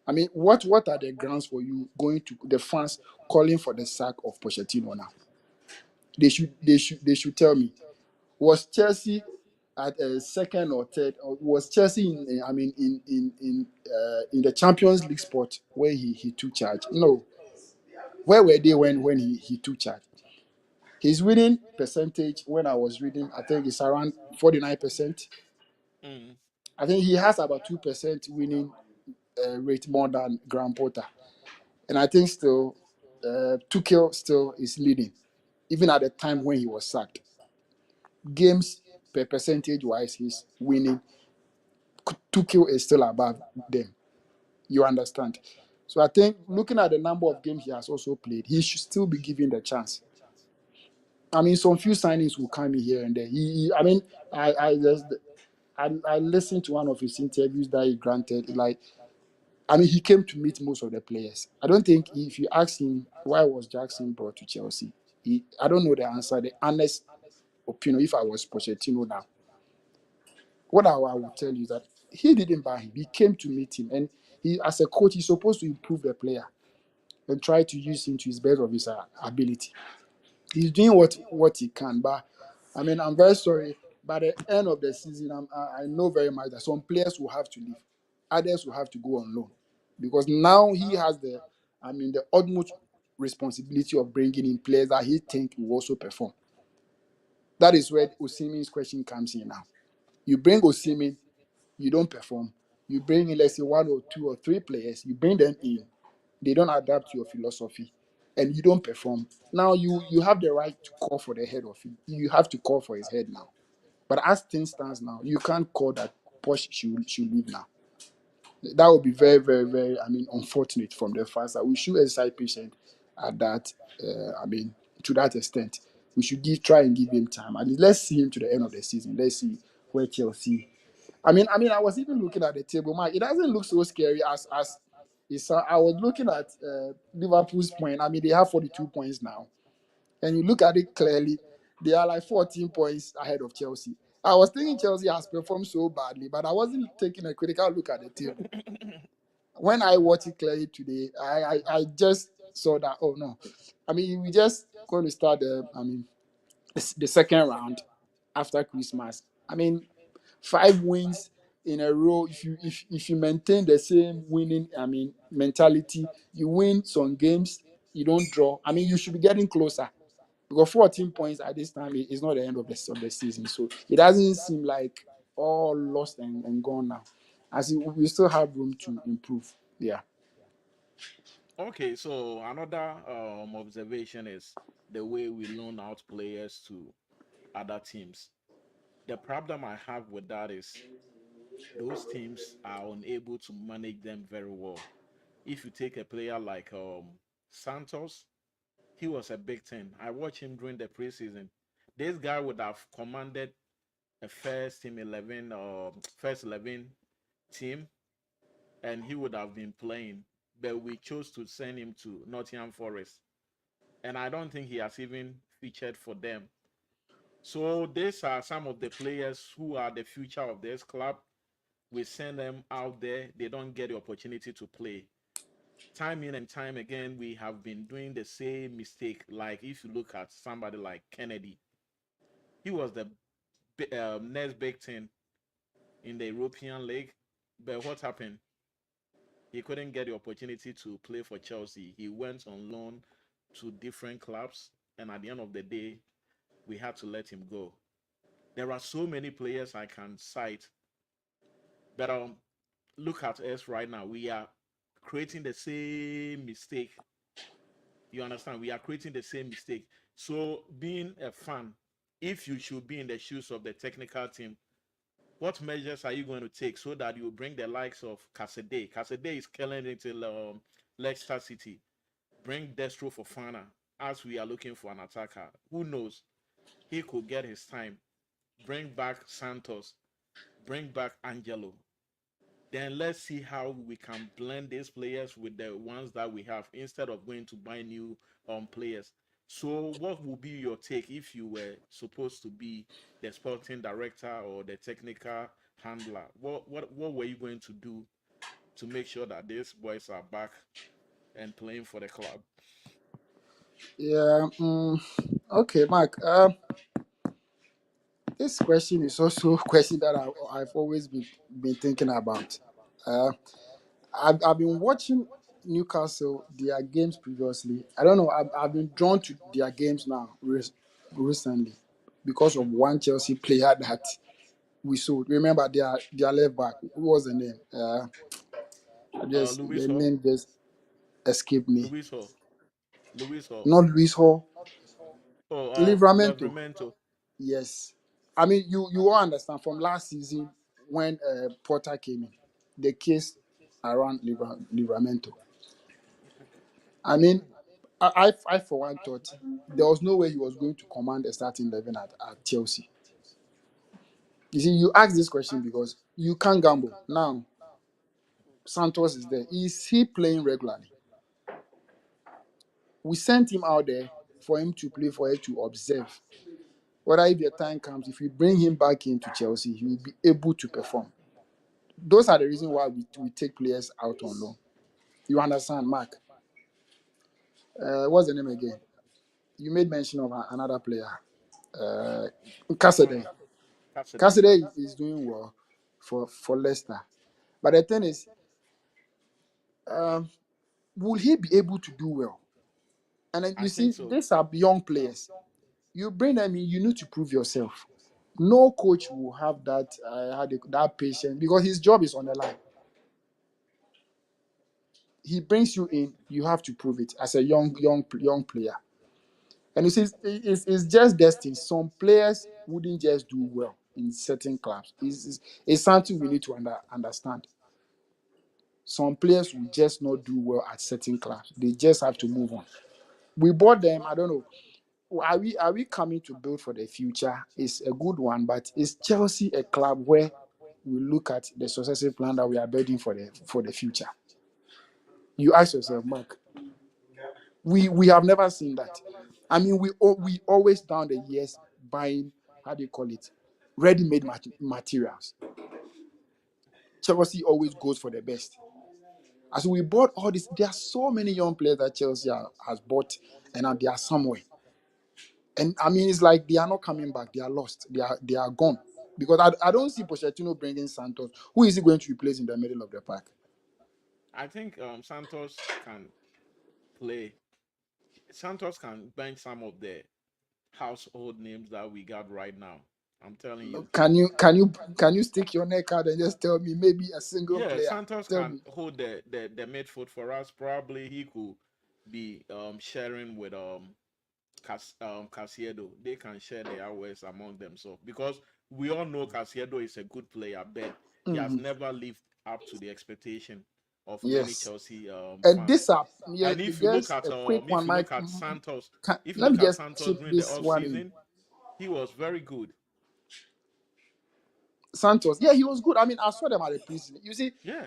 I mean, what are the grounds for you going to the fans calling for the sack of Pochettino now? They should tell me. Was Chelsea at second or third, or was Chelsea in I mean in the Champions League spot where he took charge? No. Where were they when he took charge? His winning percentage when I was reading, I think it's around 49%. Mm. I think he has about 2% winning rate more than Graham Potter. And I think still, Tuchel still is leading, even at the time when he was sacked. Games per percentage wise, he's winning. Tuchel is still above them. You understand? So I think looking at the number of games he has also played, he should still be given the chance. I mean, some few signings will come in here and there. I mean, I listened to one of his interviews that he granted. Like, I mean, he came to meet most of the players. I don't think if you ask him why was Jackson brought to Chelsea, I don't know the answer. The honest opinion, if I was Pochettino now, what I would tell you is that he didn't buy him. He came to meet him, and he, as a coach, he's supposed to improve the player and try to use him to his best of his ability. He's doing what he can, but I mean, I'm very sorry. By the end of the season, I know very much that some players will have to leave, others will have to go on loan because now he has I mean, the utmost responsibility of bringing in players that he think will also perform. That is where Osimhen's question comes in now. You bring Osimhen, you don't perform. You bring in, let's say, one or two or three players, you bring them in, they don't adapt to your philosophy, and you don't perform. Now you have the right to call for the head of it. You have to call for his head now. But as things stands now, you can't call that Posh should leave now. That would be very, very, very, I mean, unfortunate from the fans. That we should exercise patience at that. I mean, to that extent, we should try and give him time. And let's see him to the end of the season. Let's see where Chelsea. I mean, I was even looking at the table. Mike, it doesn't look so scary as it's. I was looking at Liverpool's point. I mean, they have 42 points now, and you look at it clearly, they are like 14 points ahead of Chelsea. I was thinking Chelsea has performed so badly, but I wasn't taking a critical look at the table. When I watched it clearly today, I just saw that, oh no. I mean, we just going to start the second round after Christmas. I mean, 5 wins. in a row, if you maintain the same winning, I mean, mentality, you win some games, you don't draw. I mean, you should be getting closer because 14 points at this time is not the end of the season. So it doesn't seem like all lost and gone now. As we still have room to improve. Yeah. Okay, so another observation is the way we loan out players to other teams. The problem I have with that is those teams are unable to manage them very well. If you take a player like Santos, he was a big thing. I watched him during the preseason. This guy would have commanded a first team 11 or first 11 team, and he would have been playing. But we chose to send him to Nottingham Forest, and I don't think he has even featured for them. So these are some of the players who are the future of this club. We send them out there, they don't get the opportunity to play. Time in and time again, we have been doing the same mistake. Like if you look at somebody like Kennedy, he was the next big thing in the European League, but what happened? He couldn't get the opportunity to play for Chelsea. He went on loan to different clubs, and at the end of the day, we had to let him go. There are so many players I can cite, but look at us right now. We are creating the same mistake. You understand? We are creating the same mistake. So, being a fan, if you should be in the shoes of the technical team, what measures are you going to take so that you bring the likes of Cassidy? Cassidy is killing it till Leicester City. Bring Destro Fofana as we are looking for an attacker. Who knows? He could get his time. Bring back Santos. Bring back Angelo. Then let's see how we can blend these players with the ones that we have instead of going to buy new players. So, what would be your take if you were supposed to be the sporting director or the technical handler? What were you going to do to make sure that these boys are back and playing for the club? Yeah. Okay, Mark. This question is also a question that I've always been thinking about. Uh, I've been watching Newcastle their games previously. I don't know. I've been drawn to their games now recently because of Mm-hmm. one Chelsea player that we sold. Remember their left back. What was the name? Just Luis the Hall, name just escaped me. Luis Hall, Luis Hall. Not Luis Hall. Oh, Livramento. Livramento. Yes. I mean, you all understand from last season when Porter came in, the case around Livramento. I mean, I for one thought there was no way he was going to command a starting 11 at Chelsea. You see, you ask this question because you can't gamble. Now, Santos is there. Is he playing regularly? We sent him out there for him to play, for him to observe. Whether if the time comes, if we bring him back into Chelsea, he will be able to perform. Those are the reasons why we take players out on loan. You understand, Mark? What's the name again? You made mention of another player, uh, Cassidy. Cassidy. Cassidy is doing well for Leicester, but the thing is, um, will he be able to do well? And then you I think see, so. these are young players. You bring them in, you need to prove yourself. No coach will have that patience because his job is on the line. He brings you in, you have to prove it as a young player. And you see, it's just destiny. Some players wouldn't just do well in certain clubs. It's something we need to understand. Some players will just not do well at certain clubs. They just have to move on. We bought them. I don't know. Are we coming to build for the future? It's a good one, but is Chelsea a club where we look at the successive plan that we are building for the future? You ask yourself, Mark. We have never seen that. I mean, we always down the years buying, how do you call it, ready-made materials. Chelsea always goes for the best. As we bought all this, there are so many young players that Chelsea has bought, and now they are somewhere. And I mean, it's like they are not coming back. They are lost. They are gone. Because I don't see Pochettino bringing Santos. Who is he going to replace in the middle of the pack? I think Santos can play. Santos can bench some of the household names that we got right now. I'm telling you. Can you stick your neck out and just tell me maybe a single Yeah, player? Santos Tell can me. hold the midfield for us. Probably he could be sharing with Casiedo. They can share the hours among themselves because we all know Casiedo is a good player, but he has Mhm. never lived up to the expectation of many Yes. Chelsea And fans. this up, yeah, And if you look just at a quick one, if you Mike. look at Santos, if you Let me look at just Santos chip during the this off one in. season, he was very good. Santos, yeah, he was good. I mean, I saw them at the preseason. You see, Yeah,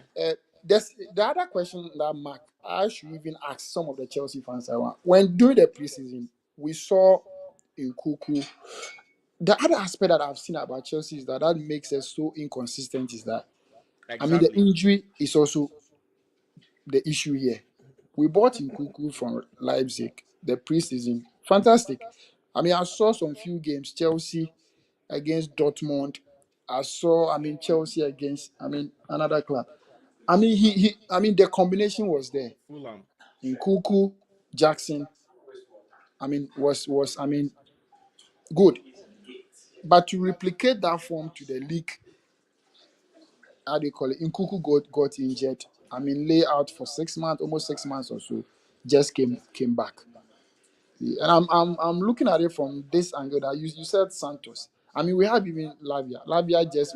there's the other question that Mark, I should even ask some of the Chelsea fans around. When during the preseason, we saw in Kuku. The other aspect that I've seen about Chelsea is that makes us so inconsistent is that I mean the exactly. injury is also the issue here. We bought in Kuku from Leipzig the preseason. Fantastic. I mean, I saw some few games, Chelsea against Dortmund. I mean, Chelsea against, I mean, another club. I mean, I mean, the combination was there. Fulham. In Kuku, Jackson, I mean, I mean, good. But to replicate that form to the league, how do you call it? In Kuku got injured. I mean, lay out for 6 months, almost 6 months or so. Just came back. And I'm looking at it from this angle that you said Santos. I mean, we have even Lavia. Lavia just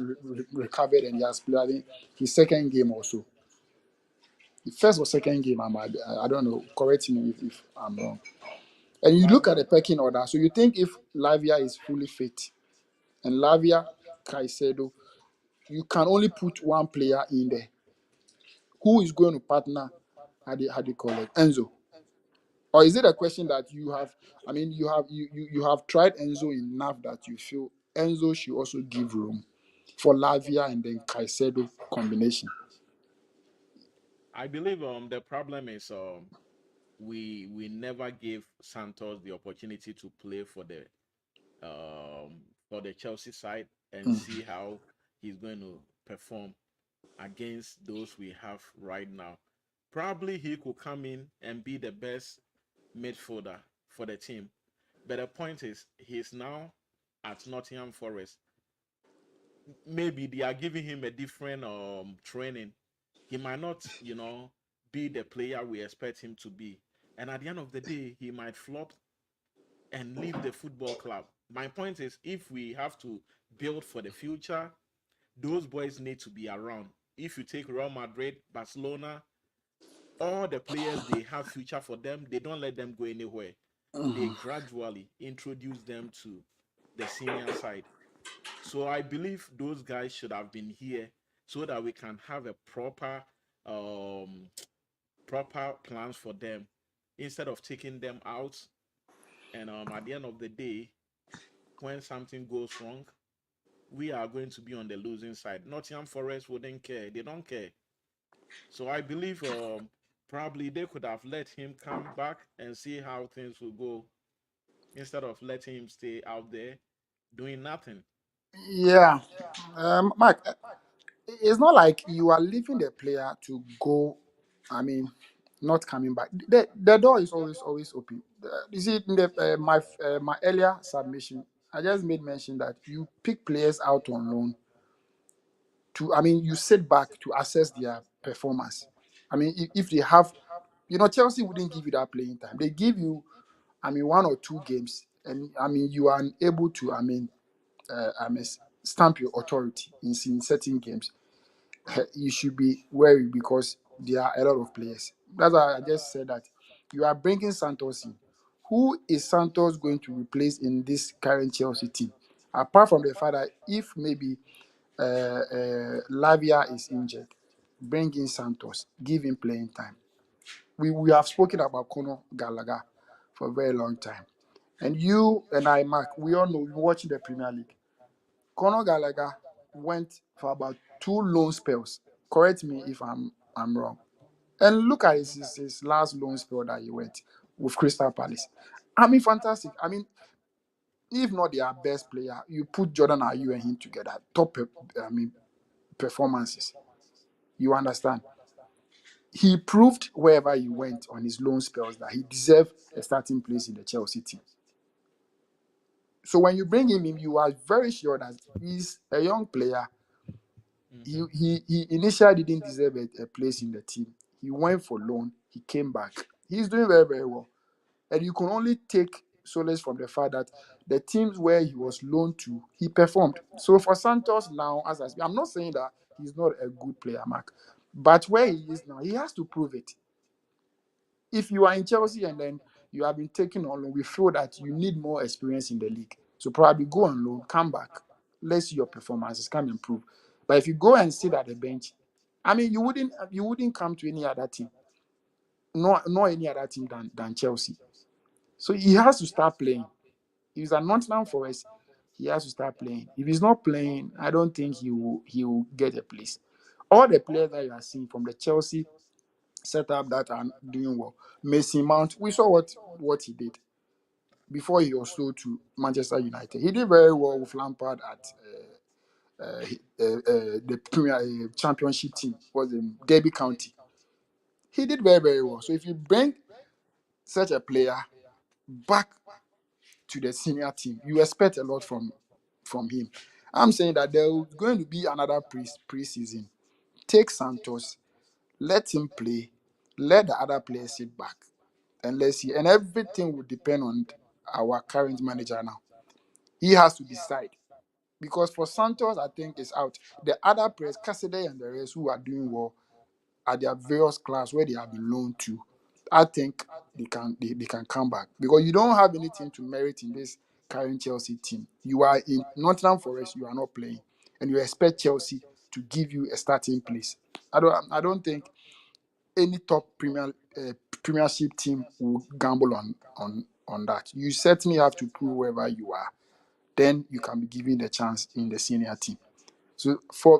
recovered and he has played I think, his second game also. The first or second game, I don't know. Correct me if I'm wrong. And you look at Lavia. the pecking order. So you think if Lavia is fully fit and Lavia, Caicedo, you can only put one player in there. Who is going to partner? How do you call it? Enzo. Or is it a question that you have? I mean, you have tried Enzo enough that you feel Enzo should also give room for Lavia and then Caicedo combination. I believe the problem is we never gave Santos the opportunity to play for the Chelsea side and Mm. see how he's going to perform against those we have right now. Probably he could come in and be the best midfielder for the team. But the point is, he's now at Nottingham Forest. Maybe they are giving him a different training. He might not, be the player we expect him to be. And at the end of the day, he might flop and leave the football club. My point is, if we have to build for the future, those boys need to be around. If you take Real Madrid, Barcelona, all the players they have future for them, they don't let them go anywhere. They gradually introduce them to the senior side. So I believe those guys should have been here so that we can have a um proper plans for them instead of taking them out and at the end of the day when something goes wrong we are going to be on the losing side. Nottingham Forest wouldn't care. They don't care. So I believe probably they could have let him come back and see how things will go instead of letting him stay out there doing nothing. Yeah, Mike, it's not like you are leaving the player to go. I mean, not coming back. The door is always open. You see, in my earlier submission, I just made mention that you pick players out on loan to. I mean, you sit back to assess their performance. I mean, if they have, Chelsea wouldn't give you that playing time. They give you, I mean, 1 or 2 games, and I mean, you are able to. I mean, stamp your authority in certain games. You should be wary because there are a lot of players. That's why I just said that you are bringing Santos in. Who is Santos going to replace in this current Chelsea team? Apart from the fact that if maybe Lavia is injured, bring in Santos, give him playing time. We have spoken about Conor Gallagher for a very long time. And you and I, Mark, we all know, we've been watching the Premier League. Conor Gallagher went for about 2 loan spells. Correct me if I'm wrong. And look at his last loan spell that he went with Crystal Palace. I mean, fantastic. I mean, if not their best player, you put Jordan Ayew and him together, I mean, performances. You understand? He proved wherever he went on his loan spells that he deserved a starting place in the Chelsea team. So when you bring him in, you are very sure that he's a young player. Mm-hmm. He initially didn't deserve a place in the team. He went for loan. He came back. He's doing very, very well. And you can only take solace from the fact that the teams where he was loaned to, he performed. So for Santos now, as I speak, I'm not saying that he's not a good player, Mark, but where he is now, he has to prove it. If you are in Chelsea and then you have been taken on loan, we feel that you need more experience in the league. So probably go on loan, come back. Let's see your performances, come improve. But if you go and sit at the bench, I mean, you wouldn't come to any other team, no any other team than Chelsea. So he has to start playing. If he's at Nottingham Forest, he has to start playing. If he's not playing, I don't think he will get a place. All the players that you are seeing from the Chelsea setup that are doing well, Mason Mount, we saw what he did before he was sold to Manchester United. He did very well with Lampard at the Premier Championship team, was in Derby County. He did very, very well. So if you bring such a player back to the senior team, you expect a lot from him. I'm saying that there's going to be another preseason. Take Santos, let him play, let the other players sit back, and let's see. And everything will depend on our current manager now. He has to decide. Because for Santos, I think it's out. The other players, Cassidy and the rest who are doing well at their various class where they have been loaned to, I think they can come back. Because you don't have anything to merit in this current Chelsea team. You are in Nottingham Forest, you are not playing. And you expect Chelsea to give you a starting place. I don't think any top premiership team will gamble on that. You certainly have to prove wherever you are. Then you can be given the chance in the senior team. So for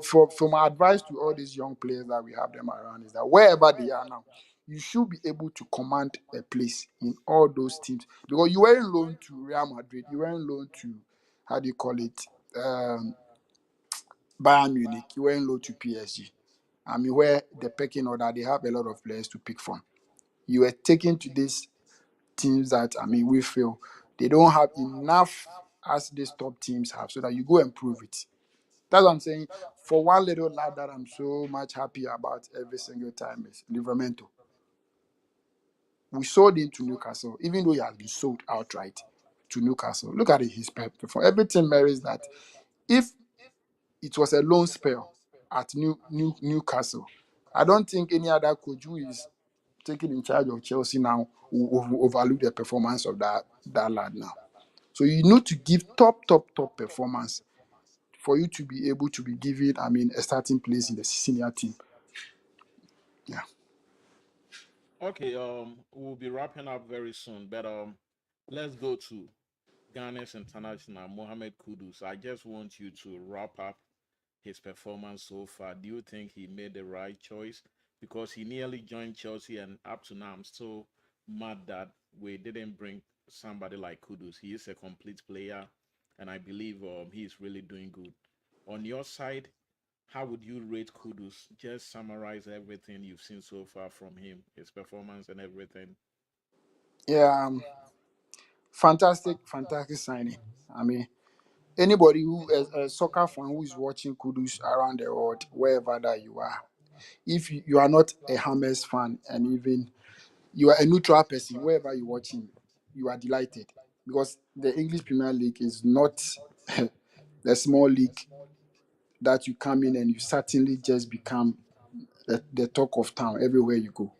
my advice to all these young players that we have them around is that wherever they are now, you should be able to command a place in all those teams because you weren't loaned to Real Madrid, you weren't loaned to how do you call it um, Bayern Munich, you weren't loaned to PSG. I mean, where the pecking order they have a lot of players to pick from. You were taken to these teams that I mean we feel they don't have enough as these top teams have, so that you go and prove it. That's what I'm saying. For one little lad that I'm so much happy about every single time is Livramento. We sold him to Newcastle, even though he has been sold outright to Newcastle. Look at it, his for everything merits that. If it was a loan spell at Newcastle, I don't think any other coach who is taking in charge of Chelsea now will overlook the performance of that lad now. So you need to give top performance for you to be able to be given, I mean, a starting place in the senior team. Yeah. Okay, we'll be wrapping up very soon, but let's go to Ghana's international Mohamed Kudus. I just want you to wrap up his performance so far. Do you think he made the right choice? Because he nearly joined Chelsea, and up to now, I'm still mad that we didn't bring somebody like Kudus. He is a complete player, and I believe he is really doing good. On your side, how would you rate Kudus? Just summarize everything you've seen so far from him, his performance and everything. Yeah. Fantastic signing. I mean, anybody who is a soccer fan who is watching Kudus around the world, wherever that you are, if you are not a Hammers fan and even you are a neutral person, wherever you're watching, you are delighted because the English Premier League is not a small league that you come in and you certainly just become the talk of town everywhere you go.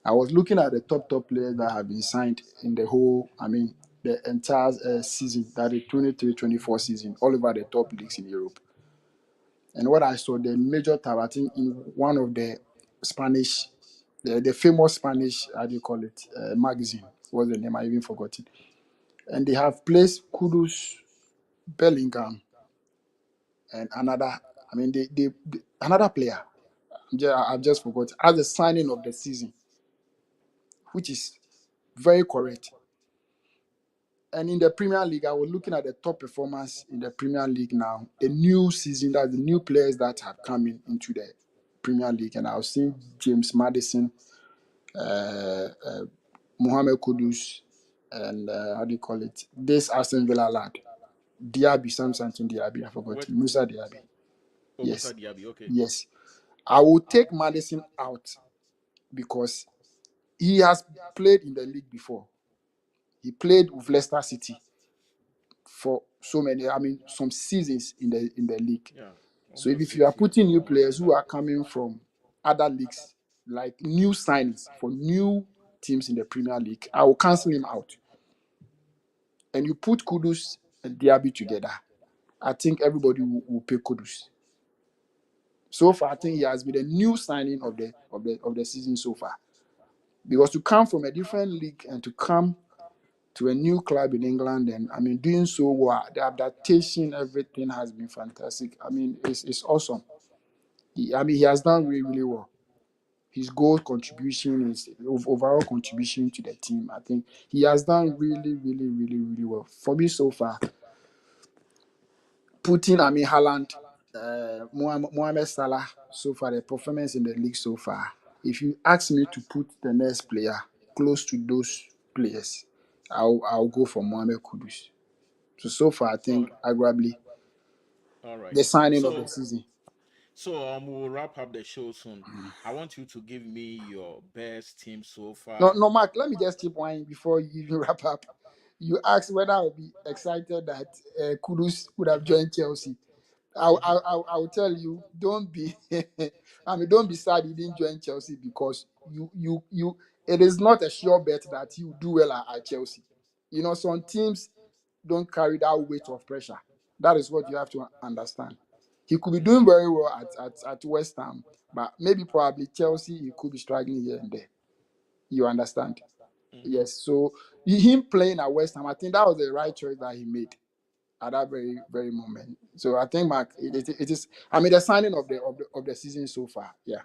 I was looking at the top players that have been signed in the whole, I mean, the entire season, that is 23-24 season, all over the top leagues in Europe. And what I saw, the major tab, I think in one of the Spanish, the famous Spanish, how do you call it, magazine, what's the name? I even forgot it. And they have placed Kudus, Bellingham, and another, I mean, another player, I've just forgot, as the signing of the season, which is very correct. And in the Premier League, I was looking at the top performance in the Premier League now. The new season, that the new players that have come in into the Premier League, and I was seeing James Maddison, Mohamed Kudus, and how do you call it? This Aston Villa lad, Diaby, something Diaby, I forgot. What? Musa Diaby. Oh, Musa Yes, Diaby. Okay. yes. I will take Madison out because he has played in the league before. He played with Leicester City for so many, I mean, some seasons in the league. Yeah. So Almost if you are 6 years putting with new them. players who are coming from other leagues, like new signings for new teams in the Premier League, I will cancel him out. And you put Kudus and Diaby together, I think everybody will pay Kudus. So far, I think he has been a new signing of the season so far. Because to come from a different league and to come to a new club in England, and I mean doing so well, the adaptation, everything has been fantastic. I mean, it's awesome. He has done really, really well. His goal contribution, his overall contribution to the team, I think he has done really, really, really, really well. For me so far, putting Haaland, Mohamed Salah, so far the performance in the league so far. If you ask me to put the next player close to those players, I'll go for Mohamed Kudus. So far, I Oh, think arguably all right. the signing of the So, season. we'll wrap up the show soon. I want you to give me your best team so No, far. no, Mark. Let me just keep one before you even wrap up. You asked whether I would be excited that Kudus would have Mm-hmm. joined Chelsea. I'll tell you, don't be. I mean, don't be sad he didn't join Chelsea because you. It is not a sure bet that you do well at Chelsea. You know, some teams don't carry that weight of pressure. That is what you have to understand. He could be doing very well at West Ham, but maybe probably Chelsea, he could be struggling here and there. You understand? Mm-hmm. Yes. So him playing at West Ham, I think that was the right choice that he made at that very very moment. So I think Mark, it is. I mean, the signing of the season so far. Yeah.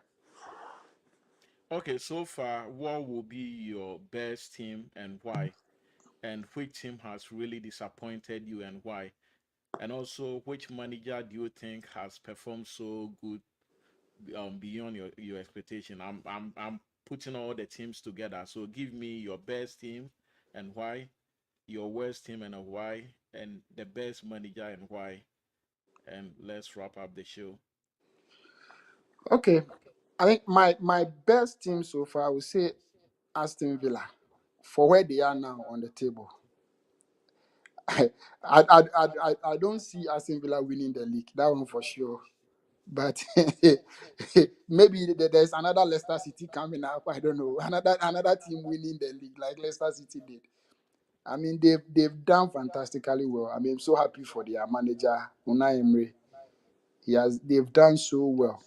Okay, so far, what will be your best team and why? And which team has really disappointed you and why? And also, which manager do you think has performed so good beyond your expectation? I'm putting all the teams together. So give me your best team and why, your worst team and a why, and the best manager and why. And let's wrap up the show. Okay. I think my best team so far, I would say Aston Villa, for where they are now on the table. I don't see Aston Villa winning the league. That one for sure. But maybe there's another Leicester City coming up. I don't know. Another team winning the league like Leicester City did. I mean, they've done fantastically well. I mean, I'm so happy for their manager Unai Emery. They've done so well.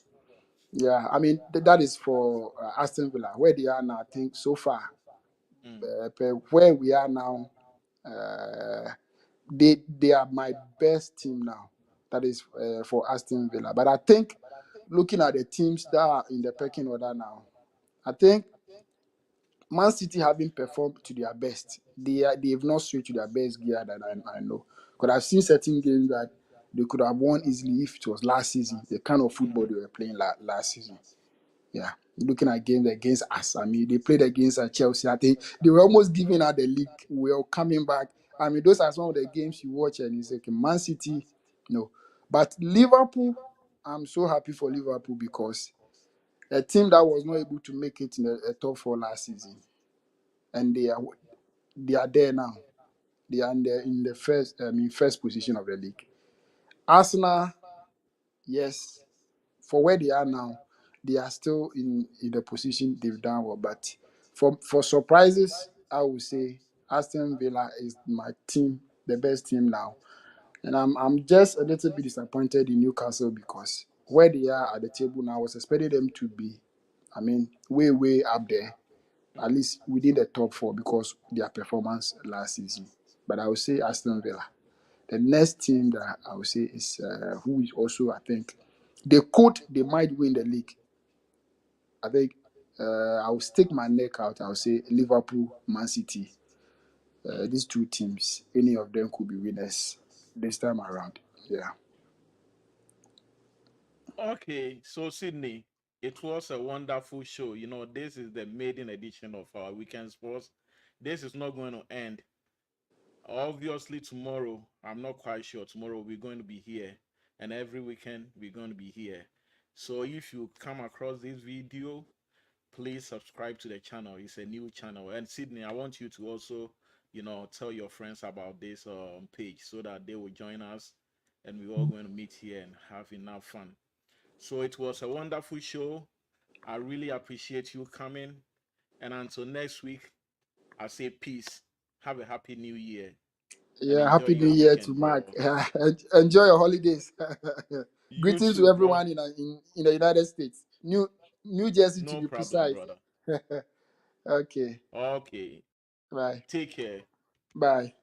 Yeah, I mean that is for Aston Villa where they are now. I think so far, Mm, where we are now, uh, they are my best team now. That is for Aston Villa. But I think looking at the teams that are in the pecking order now, I think Man City haven't performed to their best. They've not switched to their best gear that I know. Because I've seen certain games that they could have won easily if it was last season, the kind of football mm-hmm. they were playing last season. Yeah. Looking at games against us. I mean, they played against Chelsea. I think they were almost giving out the league. We were coming back. I mean, those are some of the games you watch and you say, okay, Man City, no. But Liverpool, I'm so happy for Liverpool because a team that was not able to make it in a top four last season, and they are there now. They are in the first position of the league. Arsenal, yes, for where they are now, they are still in the position they've done well. But for surprises, I would say Aston Villa is my team, the best team now. And I'm just a little bit disappointed in Newcastle because where they are at the table now, I was expecting them to be, I mean, way, way up there, at Mm. least within the top four because their performance last season. But I would say Aston Villa. The next team that I would say is who is also, I think, they might win the league. I think I will stick my neck out. I will say Liverpool, Man City. These two teams, any of them could be winners this time around. Yeah. Okay, so Sydney, it was a wonderful show. You know, this is the maiden edition of our weekend sports. This is not going to end. Obviously, tomorrow, I'm not quite sure. Tomorrow, we're going to be here, and every weekend, we're going to be here. So, if you come across this video, please subscribe to the channel. It's a new channel. And Sydney, I want you to also, tell your friends about this page so that they will join us, and we're all going to meet here and have enough fun. So, it was a wonderful show. I really appreciate you coming. And until next week, I say peace. Have a happy new year and Yeah. enjoy Happy New your Year to weekend, Mark. bro. Enjoy your holidays. You Greetings to too, bro. everyone in the United States. New Jersey to No be problem, precise. brother. Okay. Okay. Bye. Take care. Bye.